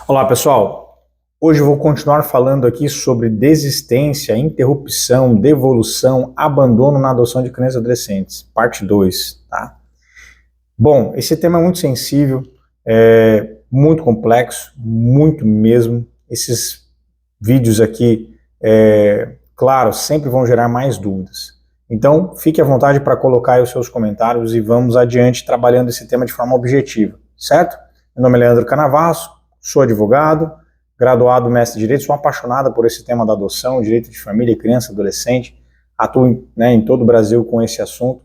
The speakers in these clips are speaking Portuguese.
Olá, pessoal. Hoje eu vou continuar falando aqui sobre desistência, interrupção, devolução, abandono na adoção de crianças e adolescentes, parte 2, tá? Bom, esse tema é muito sensível, muito complexo, muito mesmo. Esses vídeos aqui, claro, sempre vão gerar mais dúvidas. Então, fique à vontade para colocar aí os seus comentários e vamos adiante trabalhando esse tema de forma objetiva, certo? Meu nome é Leandro Canavasso, sou advogado, graduado mestre de Direito, sou apaixonada por esse tema da adoção, direito de família, criança, adolescente, atuo em todo o Brasil com esse assunto.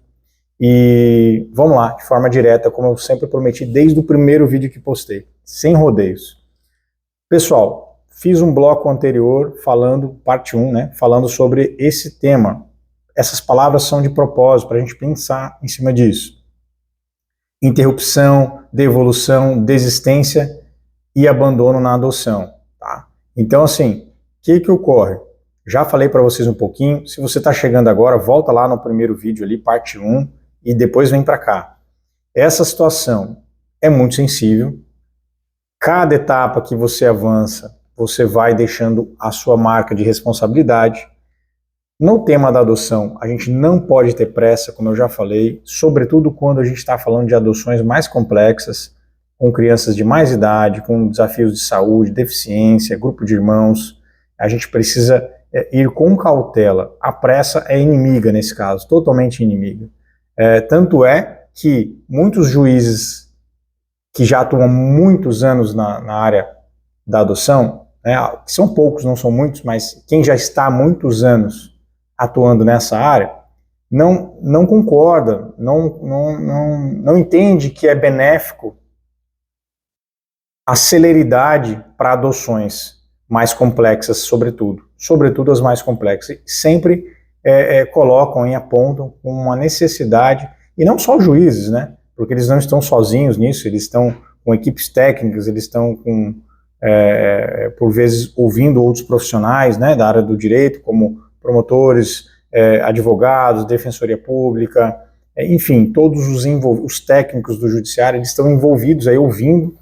E vamos lá, de forma direta, como eu sempre prometi desde o primeiro vídeo que postei, sem rodeios. Pessoal, fiz um bloco anterior falando, parte 1, falando sobre esse tema. Essas palavras são de propósito, para a gente pensar em cima disso. Interrupção, devolução, desistência e abandono na adoção, tá? Então, assim, o que ocorre? Já falei para vocês um pouquinho, se você está chegando agora, volta lá no primeiro vídeo ali, parte 1, e depois vem para cá. Essa situação é muito sensível, cada etapa que você avança, você vai deixando a sua marca de responsabilidade. No tema da adoção, a gente não pode ter pressa, como eu já falei, sobretudo quando a gente está falando de adoções mais complexas, com crianças de mais idade, com desafios de saúde, deficiência, grupo de irmãos. A gente precisa ir com cautela. A pressa é inimiga nesse caso, totalmente inimiga. Tanto é que muitos juízes que já atuam há muitos anos na área da adoção, são poucos, não são muitos, mas quem já está há muitos anos atuando nessa área, não concorda, não entende que é benéfico a celeridade para adoções mais complexas, sobretudo as mais complexas, e sempre colocam e apontam uma necessidade, e não só os juízes, porque eles não estão sozinhos nisso, eles estão com equipes técnicas, eles estão com, por vezes, ouvindo outros profissionais da área do direito, como promotores, advogados, defensoria pública, enfim, todos os técnicos do judiciário, eles estão envolvidos aí ouvindo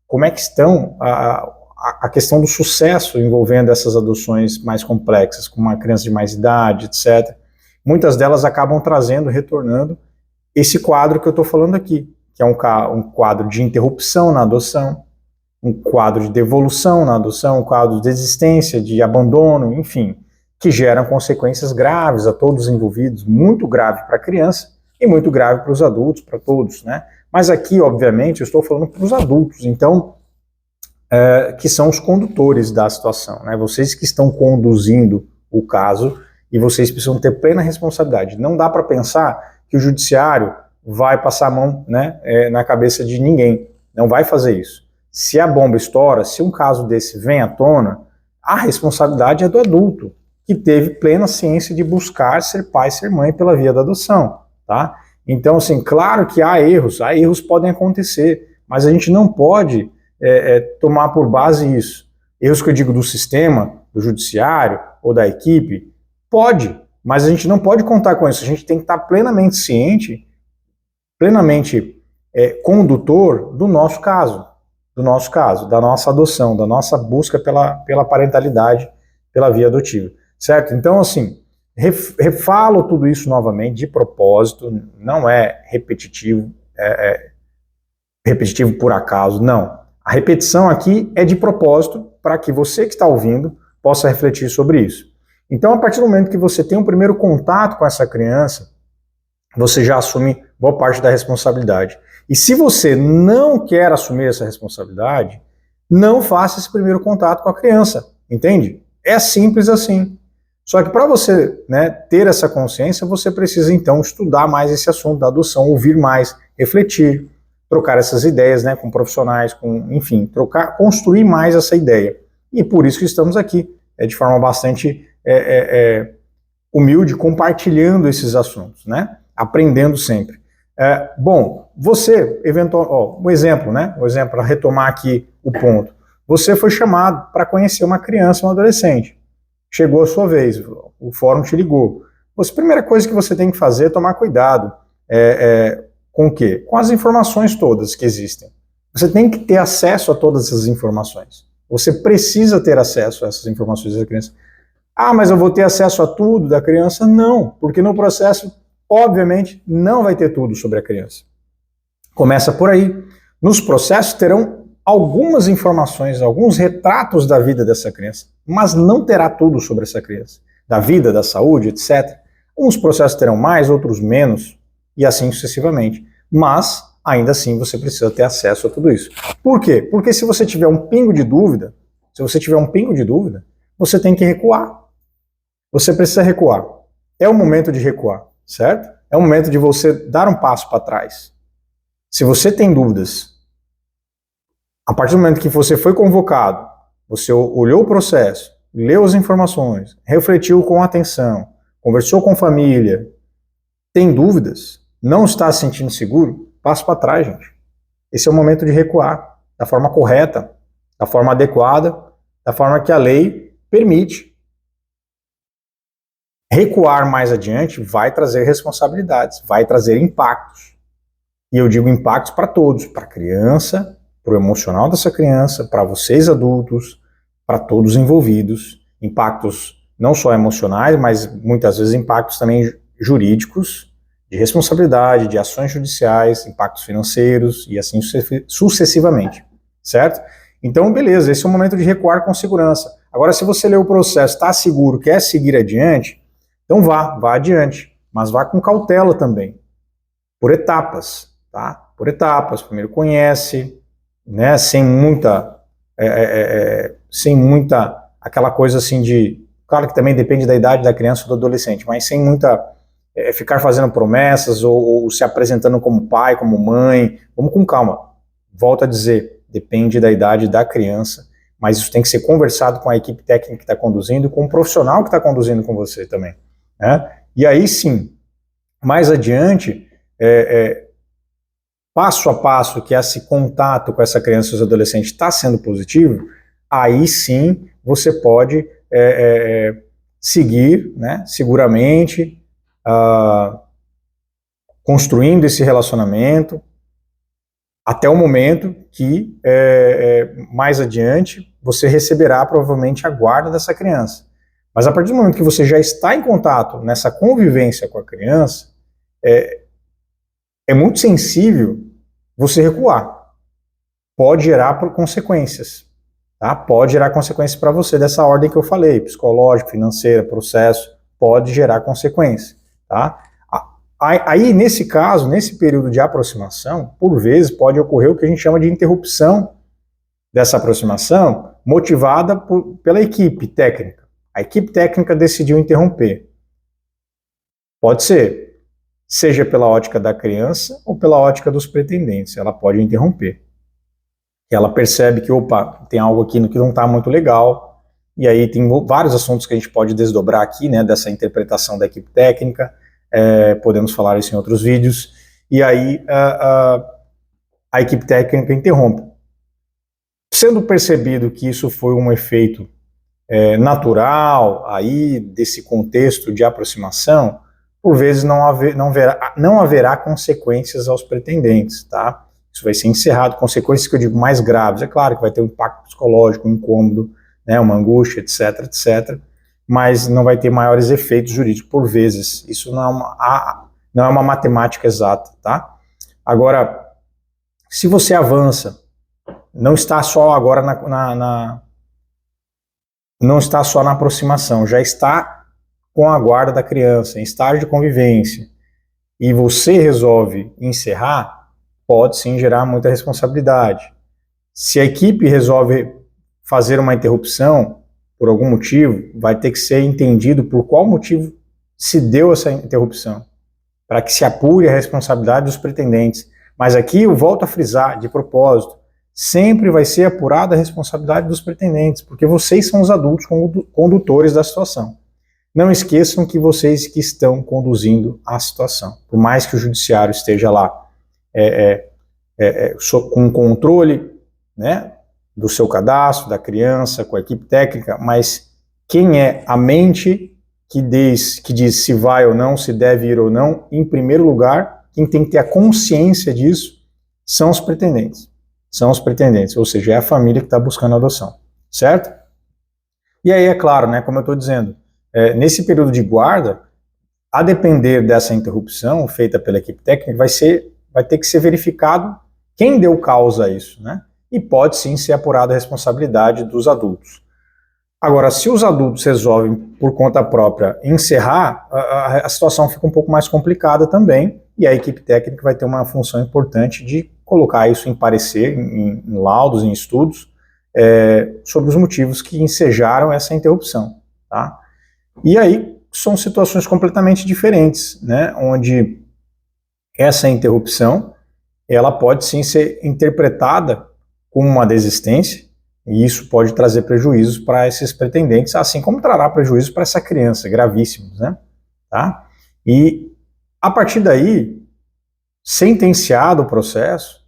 como é que estão a questão do sucesso envolvendo essas adoções mais complexas, com uma criança de mais idade, etc. Muitas delas acabam trazendo, retornando, esse quadro que eu estou falando aqui, que é um quadro de interrupção na adoção, um quadro de devolução na adoção, um quadro de desistência, de abandono, enfim, que geram consequências graves a todos os envolvidos, muito grave para a criança e muito grave para os adultos, para todos, Mas aqui, obviamente, eu estou falando para os adultos, então, que são os condutores da situação, Vocês que estão conduzindo o caso e vocês precisam ter plena responsabilidade. Não dá para pensar que o judiciário vai passar a mão na cabeça de ninguém, não vai fazer isso. Se a bomba estoura, se um caso desse vem à tona, a responsabilidade é do adulto, que teve plena ciência de buscar ser pai, ser mãe pela via da adoção, tá? Então, assim, claro que há erros podem acontecer, mas a gente não pode tomar por base isso. Erros que eu digo do sistema, do judiciário ou da equipe, pode, mas a gente não pode contar com isso, a gente tem que estar plenamente ciente, plenamente condutor do nosso caso, da nossa adoção, da nossa busca pela parentalidade, pela via adotiva, certo? Então, assim, refalo tudo isso novamente, de propósito, não é repetitivo, repetitivo por acaso, não. A repetição aqui é de propósito, para que você que está ouvindo possa refletir sobre isso. Então, a partir do momento que você tem um primeiro contato com essa criança, você já assume boa parte da responsabilidade. E se você não quer assumir essa responsabilidade, não faça esse primeiro contato com a criança, entende? É simples assim. Só que para você ter essa consciência, você precisa então estudar mais esse assunto da adoção, ouvir mais, refletir, trocar essas ideias com profissionais, enfim, construir mais essa ideia. E por isso que estamos aqui, de forma bastante humilde, compartilhando esses assuntos, aprendendo sempre. Bom, você, um exemplo, para retomar aqui o ponto. Você foi chamado para conhecer uma criança, um adolescente. Chegou a sua vez, o fórum te ligou. A primeira coisa que você tem que fazer é tomar cuidado. Com o quê? Com as informações todas que existem. Você tem que ter acesso a todas essas informações. Você precisa ter acesso a essas informações da criança. Ah, mas eu vou ter acesso a tudo da criança? Não, porque no processo, obviamente, não vai ter tudo sobre a criança. Começa por aí. Nos processos terão algumas informações, alguns retratos da vida dessa criança, mas não terá tudo sobre essa criança, da vida, da saúde, etc. Uns processos terão mais, outros menos, e assim sucessivamente. Mas, ainda assim, você precisa ter acesso a tudo isso. Por quê? Porque se você tiver um pingo de dúvida, você tem que recuar. Você precisa recuar. É o momento de recuar, certo? É o momento de você dar um passo para trás. Se você tem dúvidas, a partir do momento que você foi convocado, você olhou o processo, leu as informações, refletiu com atenção, conversou com a família, tem dúvidas, não está se sentindo seguro, passo para trás, gente. Esse é o momento de recuar, da forma correta, da forma adequada, da forma que a lei permite. Recuar mais adiante vai trazer responsabilidades, vai trazer impactos. E eu digo impactos para todos, para a criança, para o emocional dessa criança, para vocês adultos, para todos envolvidos. Impactos não só emocionais, mas muitas vezes impactos também jurídicos, de responsabilidade, de ações judiciais, impactos financeiros e assim sucessivamente, certo? Então, beleza, esse é o momento de recuar com segurança. Agora, se você lê o processo, está seguro, quer seguir adiante, então vá adiante, mas vá com cautela também, por etapas, tá? Por etapas, primeiro conhece, né, sem muita aquela coisa assim de, claro que também depende da idade da criança ou do adolescente, mas sem muita ficar fazendo promessas ou se apresentando como pai, como mãe. Vamos com calma. Volto a dizer, depende da idade da criança, mas isso tem que ser conversado com a equipe técnica que está conduzindo, com o profissional que está conduzindo com você também, né? E aí sim, mais adiante, passo a passo que esse contato com essa criança e os adolescentes está sendo positivo, aí sim você pode seguir, né, seguramente, construindo esse relacionamento até o momento que mais adiante você receberá provavelmente a guarda dessa criança. Mas a partir do momento que você já está em contato nessa convivência com a criança, é muito sensível você recuar. Pode gerar consequências, tá? Pode gerar consequências para você dessa ordem que eu falei, psicológico, financeira, processo, pode gerar consequências, tá? Aí, nesse caso, nesse período de aproximação, por vezes pode ocorrer o que a gente chama de interrupção dessa aproximação, motivada pela equipe técnica. A equipe técnica decidiu interromper. Pode ser, seja pela ótica da criança ou pela ótica dos pretendentes, ela pode interromper. Ela percebe que, opa, tem algo aqui que não está muito legal, e aí tem vários assuntos que a gente pode desdobrar aqui, né, dessa interpretação da equipe técnica, podemos falar isso em outros vídeos, e aí a equipe técnica interrompe. Sendo percebido que isso foi um efeito natural aí desse contexto de aproximação, por vezes não haverá consequências aos pretendentes, tá? Isso vai ser encerrado, consequências que eu digo mais graves, é claro que vai ter um impacto psicológico, um incômodo, né, uma angústia, etc, etc, mas não vai ter maiores efeitos jurídicos por vezes. Isso não é uma matemática exata, tá? Agora, se você avança, não está só agora não está só na aproximação, já está com a guarda da criança, em estágio de convivência, e você resolve encerrar, pode sim gerar muita responsabilidade. Se a equipe resolve fazer uma interrupção, por algum motivo, vai ter que ser entendido por qual motivo se deu essa interrupção, para que se apure a responsabilidade dos pretendentes. Mas aqui eu volto a frisar, de propósito, sempre vai ser apurada a responsabilidade dos pretendentes, porque vocês são os adultos condutores da situação. Não esqueçam que vocês que estão conduzindo a situação. Por mais que o judiciário esteja lá com controle, né, do seu cadastro, da criança, com a equipe técnica, mas quem é a mente que diz se vai ou não, se deve ir ou não, em primeiro lugar, quem tem que ter a consciência disso são os pretendentes. são os pretendentes, ou seja, é a família que está buscando a adoção, certo? E aí, é claro, né, como eu estou dizendo, nesse período de guarda, a depender dessa interrupção feita pela equipe técnica, vai ter que ser verificado quem deu causa a isso, né? E pode sim ser apurada a responsabilidade dos adultos. Agora, se os adultos resolvem por conta própria encerrar, a situação fica um pouco mais complicada também, e a equipe técnica vai ter uma função importante de colocar isso em parecer, em laudos, em estudos, sobre os motivos que ensejaram essa interrupção, tá? E aí são situações completamente diferentes, né, onde essa interrupção, ela pode sim ser interpretada como uma desistência, e isso pode trazer prejuízos para esses pretendentes, assim como trará prejuízos para essa criança, gravíssimos, né, tá? E a partir daí, sentenciado o processo,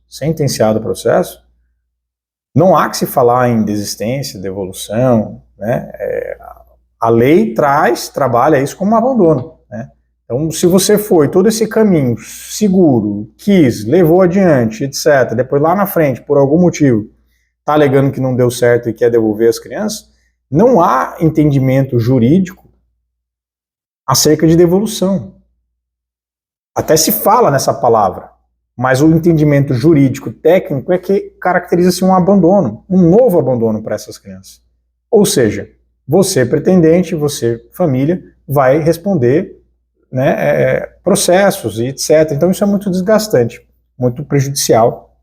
não há que se falar em desistência, devolução, né? A lei trabalha isso como um abandono, né? Então, se você foi todo esse caminho seguro, levou adiante, etc., depois lá na frente, por algum motivo, está alegando que não deu certo e quer devolver as crianças, não há entendimento jurídico acerca de devolução. Até se fala nessa palavra, mas o entendimento jurídico técnico é que caracteriza-se um abandono, um novo abandono para essas crianças. Ou seja, você, pretendente, você, família, vai responder, né, processos e etc. Então isso é muito desgastante, muito prejudicial.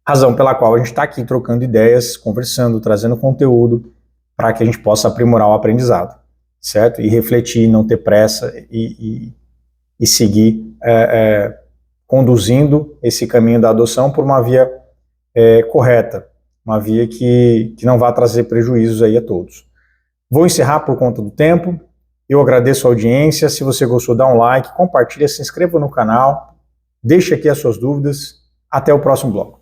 Razão pela qual a gente está aqui trocando ideias, conversando, trazendo conteúdo para que a gente possa aprimorar o aprendizado, certo? E refletir, não ter pressa e seguir conduzindo esse caminho da adoção por uma via correta, uma via que não vai trazer prejuízos aí a todos. Vou encerrar por conta do tempo. Eu agradeço a audiência. Se você gostou, dá um like, compartilha, se inscreva no canal, deixe aqui as suas dúvidas. Até o próximo bloco.